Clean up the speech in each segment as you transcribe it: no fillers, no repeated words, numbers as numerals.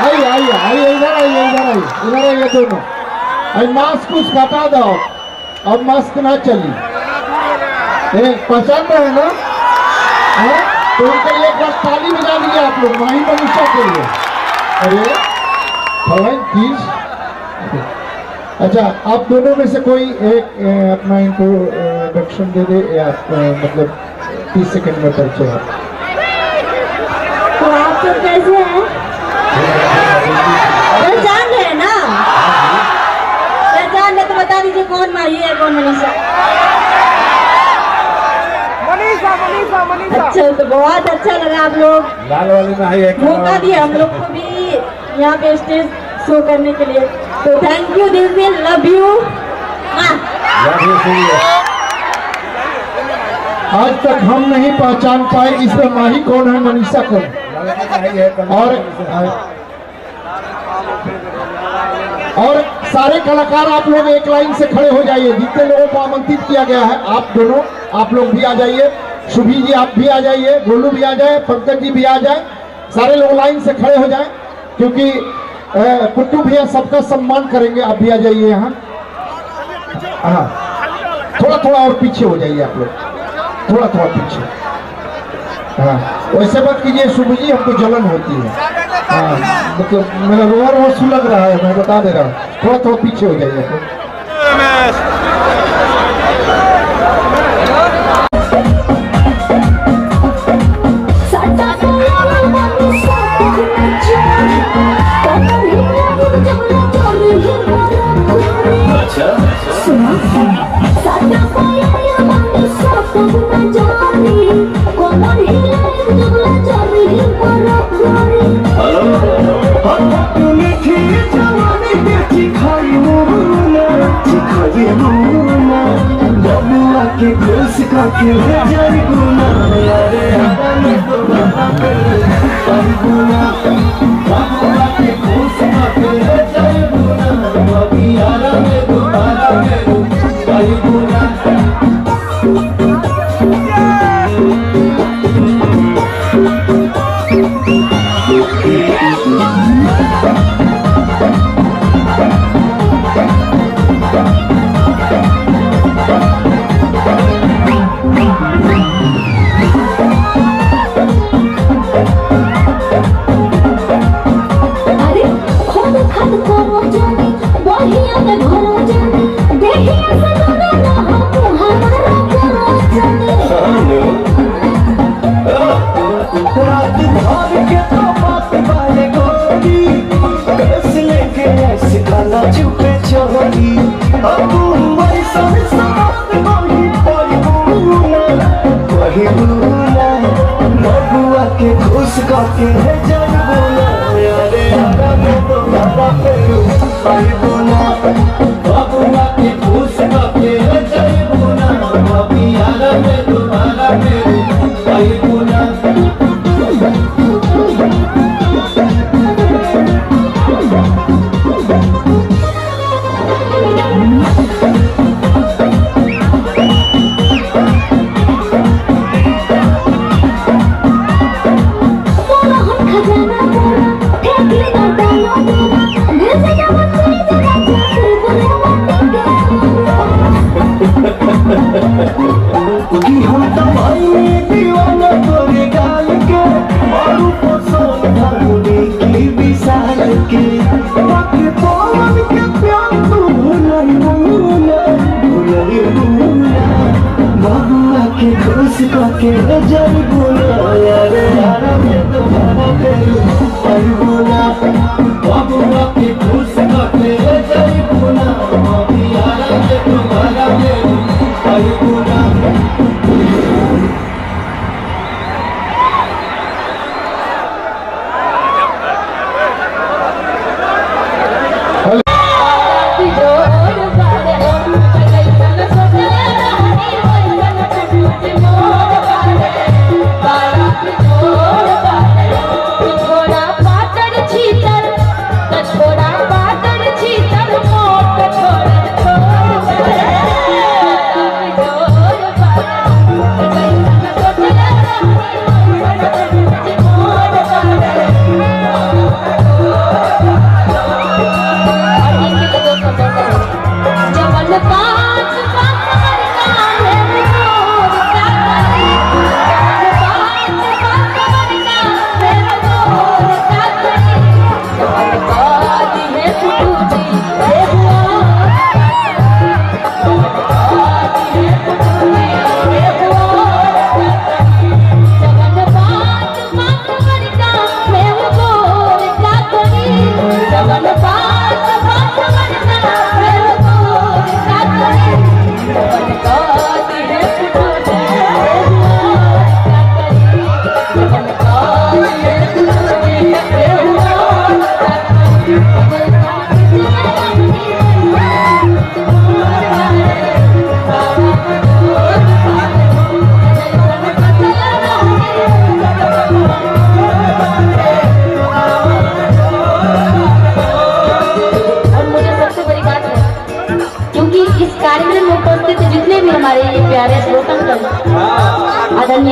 आइए आइए आइए, इधर आइए, इधर आइए, इधर आइए दोनों। अरे मास्क कुछ हटा दो, अब मास्क ना चली। पहचान रहे हैं ना? तो उनके लिए एक बार ताली बजा दीजिए आप लोग, माही मनीषा के लिए। अरे भगवान प्लीज। अच्छा, आप दोनों में से कोई एक अपना इंट्रोडक्शन दे दे, या मतलब 30 सेकंड में परिचय है। तो आप सब कैसे हैं? पहचान रहे हैं ना? पहचान रहे तो बता दीजिए कौन माही है कौन मनीषा। मनीषा। अच्छा, तो बहुत अच्छा लगा आप लोग लाल वाली माही है, मौका दिया हम लोग को भी यहाँ पे स्टेज शो करने के लिए। तो थैंक यू दिल से, लव यू। आज तक हम नहीं पहचान पाए इसमें माही कौन है, मनीषा कौन है। और सारे कलाकार आप लोग एक लाइन से खड़े हो जाइए। जितने लोगों को आमंत्रित किया गया है, आप दोनों, आप लोग भी आ जाइए। शुभी जी आप भी आ जाइए, गोलू भी आ जाए, पंकज जी भी आ जाए। सारे लोग लाइन से खड़े हो जाएं, क्योंकि कुट्टू भैया सबका सम्मान करेंगे। आप भी आ जाइए यहाँ। हाँ, थोड़ा थोड़ा और पीछे हो जाइए आप लोग, थोड़ा थोड़ा पीछे। हाँ, वैसे बात कीजिए शुभ जी, हमको जलन होती है। हाँ, मतलब मेरा रोहर वो सुलग रहा है, मैं बता दे रहा हूँ। थोड़ा थोड़ा पीछे हो जाइए आप लोग। के खुश करके जाई गुना यारे हरा में तो बाबा के खुश करके जाई गुना बाबी यारा में दोबारा में जाई गुना। के खुश करके जाई बोला यारे हरा में तो बाबा फेरू आई बोला बाबूआ के खुश करके जाई बोला बाबी हरा में तो बाबा फेरू आई बोला। खुश करके जाई बोला यारे यारा में तो बाबा फेरू आई बोला बाबूआ के खुश करके जाई बोला बाबी यारा में तो बाबा फेरू आई बोला। पातड़ी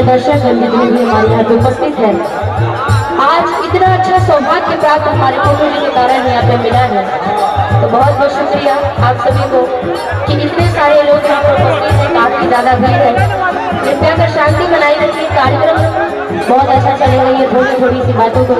माननीय दर्शक जितने भी हमारे यहाँ पे उपस्थित है, आज इतना अच्छा सौभाग्य प्राप्त हमारे फोटो जी के कारण यहाँ पे मिला है। तो बहुत बहुत शुक्रिया आप सभी को कि इतने सारे लोग यहाँ पर उपस्थित हैं, काफी ज्यादा भीड़ है। कृपया कर शांति बनाई रखिए, कार्यक्रम बहुत अच्छा चलेगा। ये थोड़ी थोड़ी सी बातों को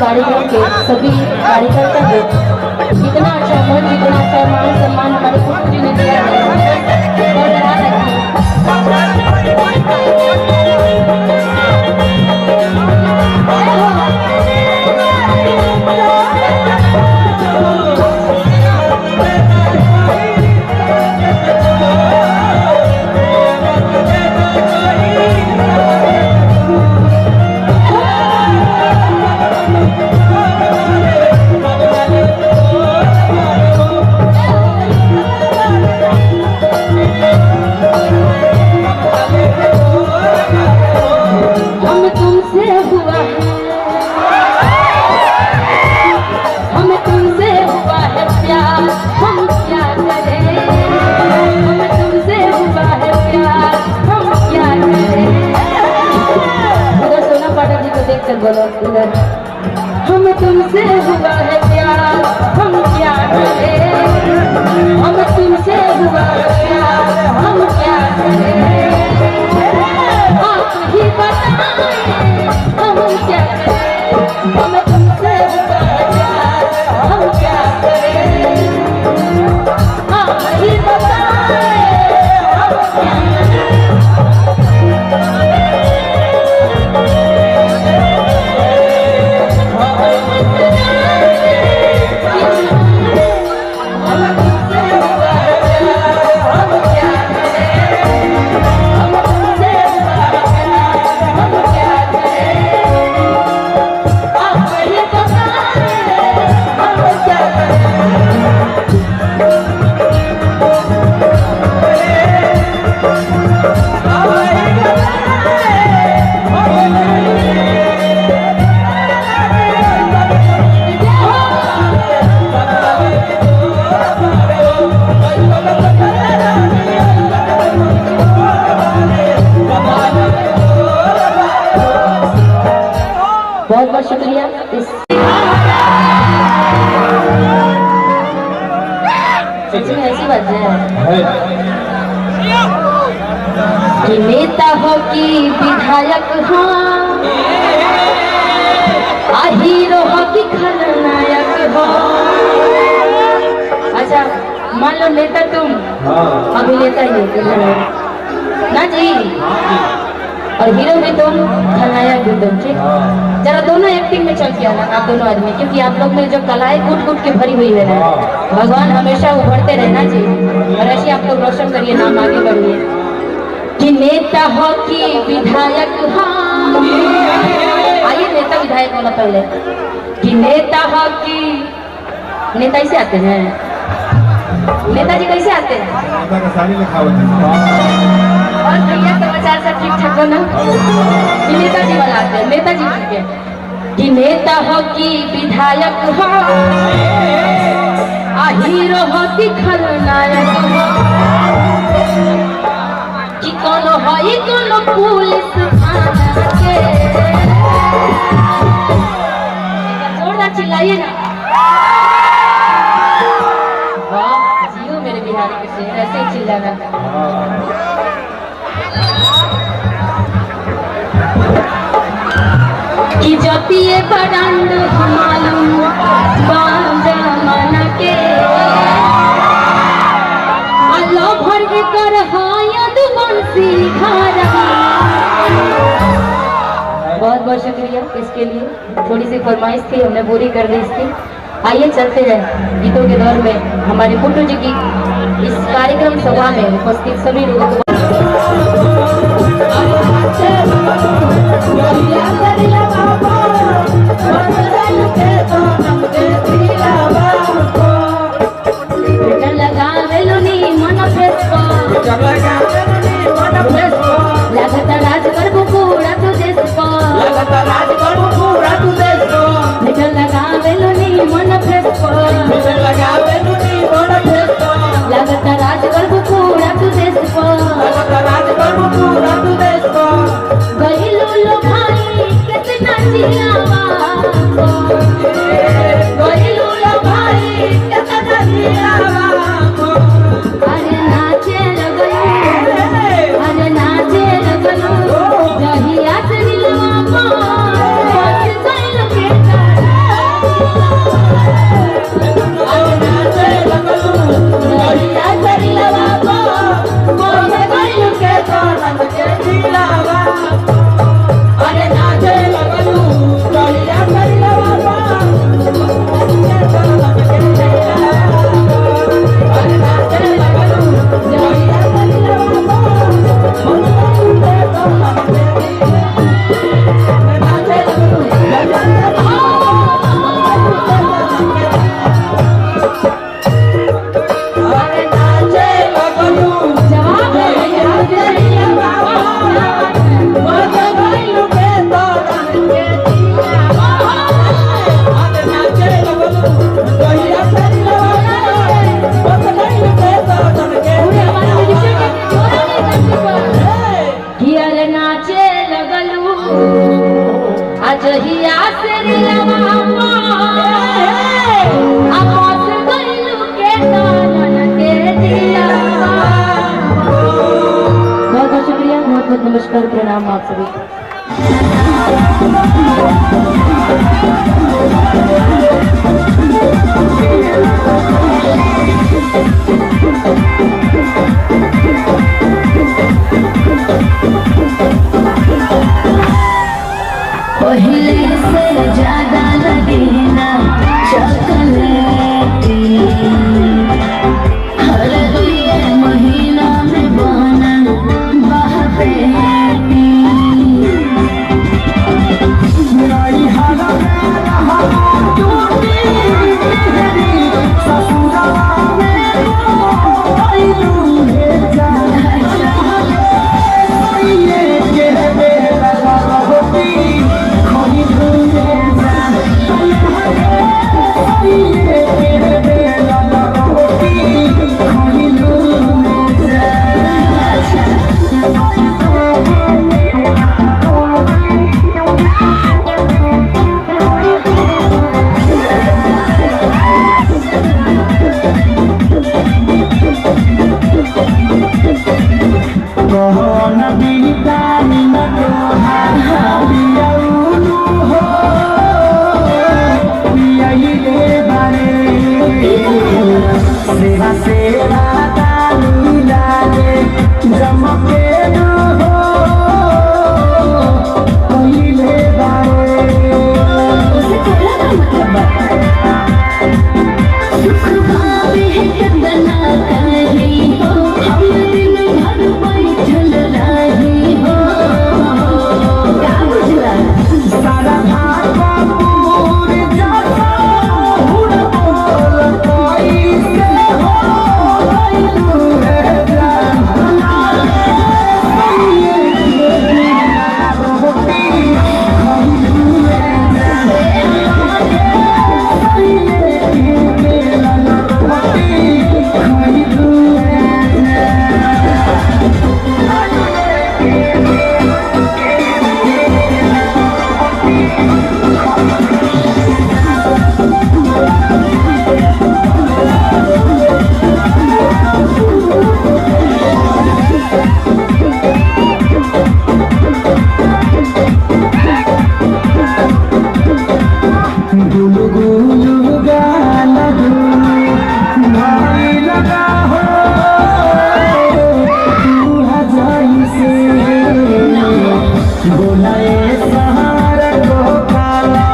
कार्यक्रम के सभी कार्यकर्ता को इतना अच्छा मन, इतना अच्छा मान सम्मान हमारे फोटो जी ने दिया है। बोलो इधर, हम तुमसे हुआ है प्यार, हम क्या करें, हम तुमसे हुआ है प्यार, हम क्या करें, आप ही बताएं हम क्या करें, हम तुमसे हुआ है प्यार, हम क्या करें, आप ही बताएं हम क्या बहुत बहुत शुक्रिया। इसमें ऐसी बात है कि नेता हो कि विधायक हो, हीरो हो कि खलनायक हो। अच्छा मान लो नेता तुम हाँ अभिनेता ही है ना जी, और हीरो भी तुम, खलनायक भी तुम, ठीक। जरा दोनों एक्टिंग में चल के आना आप दोनों आदमी, क्योंकि आप लोग में जो कलाएं कूट कूट के भरी हुई है ना, भगवान हमेशा उभरते रहना जी, और ऐसे आप लोग रोशन करिए, नाम आगे बढ़िए। कि नेता हो कि विधायक, हाँ आइए नेता विधायक वाला पहले, कि नेता हो कि नेता ऐसे आते हैं, नेताजी कैसे आते हैं, और भैया समाचार सब ठीक ठाक हो ना, कि नेताजी वाला आते हैं, नेताजी के कि नेता हो कि विधायक हो, आ हीरो हो कि खलनायक हो, कि कोनो हो कोनो पुलिस थाना के, जोरदार चिल्लाइए ना, वाह जियो मेरे बिहारी के शेर, ऐसे ही चिल्लाना। कि जतिए बरंड मालूम जमाना के, अल्लाह भर के कर हायद बंसी खारा। बहुत बहुत शुक्रिया इसके लिए, थोड़ी सी फरमाइश थी, हमने पूरी कर दी इसकी। आइए चलते हैं गीतों के दौर में हमारे पुट्टू जी की इस कार्यक्रम सभा में उपस्थित सभी लोगों को राज करबू पूरा तू देश मन फ्रेश लगता राज करबू पूरा तू देश गइलू लो भाई कितना जियावा, गइलू लो भाई कितना जियावा, अरे नाचे लगलू, अरे नाचे लगलू, जहिया से दिलवा पास गइल के अरे नाचे लगलू, जहिया से दिलवा पास गइल के रंग के दिलवा, अरे नाचे लगलू, जहिया से दिलवा पास गइल के अरे नाचे लगलू, जहिया से दिलवा जहिया से दिलवा आपस गइलू के दानन के दिया। बहुत बहुत शुक्रिया, बहुत बहुत नमस्कार, प्रणाम आप सभी। पहले से ज्यादा लगेना चॉकलेटी, हर दुए महीना में बनल बहपेटी, Yeah. गुलु गुलु गाना भाई लगा हो तू हजाई से बोलाए सहारा को काला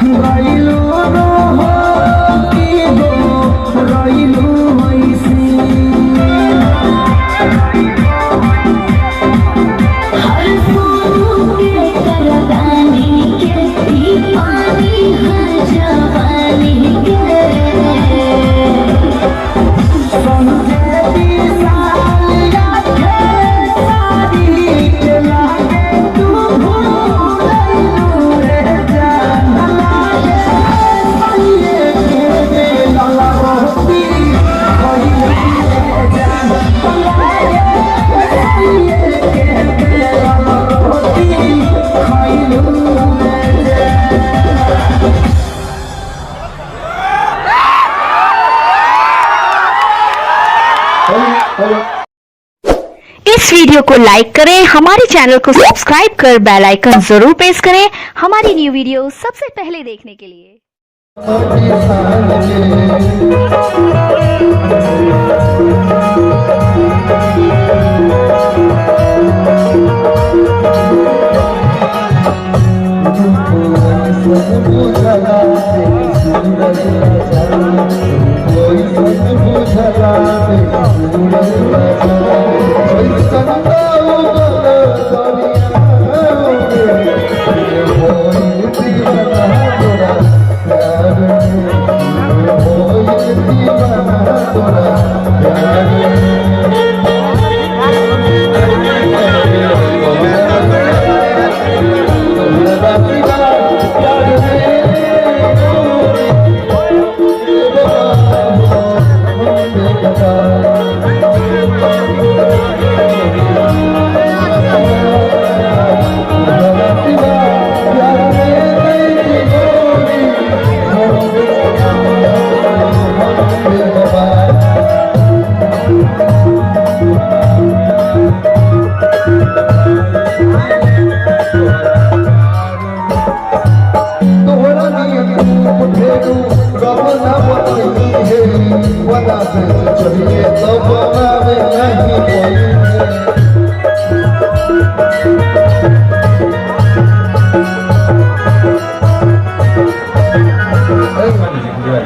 गइलू रो हो की गो रइलू होइसी हर फूल के करदानी के ई पानी है जवानी के संजेती सालिया के सारी के लागे तू भूलइलू रे जान लागे सालिए के बेला रोती कहिए रे जान लागे सालिए के बेला रोती खइलू रे जान इस वीडियो को लाइक करें, हमारे चैनल को सब्सक्राइब कर बेल आइकन जरूर प्रेस करें हमारी न्यू वीडियो सबसे पहले देखने के लिए। चाहिए तो बनावे नहीं कोई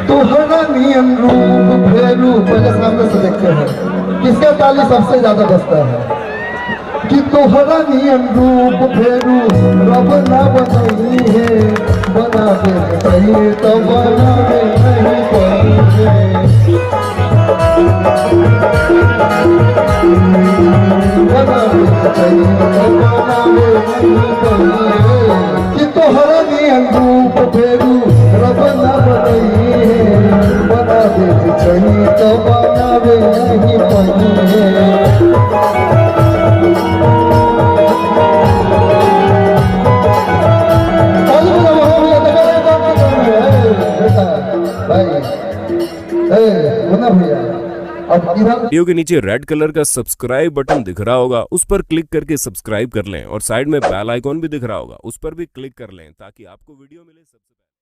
तोहरा नियम रूप फेरू पहले सामने से देखते हैं किसका ताली सबसे ज्यादा बजता है कि तोहरा नियम रूप फेरू रब ना बनाई है बना दे चाहिए तो बनावे नहीं कोई बनावे चाहिए तो बनावे नहीं कोई कि तोहरा नियम रूप फेरू रब ना बनाई है बना दे चाहिए तो बनावे नहीं कोई वीडियो के नीचे रेड कलर का सब्सक्राइब बटन दिख रहा होगा, उस पर क्लिक करके सब्सक्राइब कर लें और साइड में बेल आइकॉन भी दिख रहा होगा, उस पर भी क्लिक कर लें ताकि आपको वीडियो मिले सबसे पहले।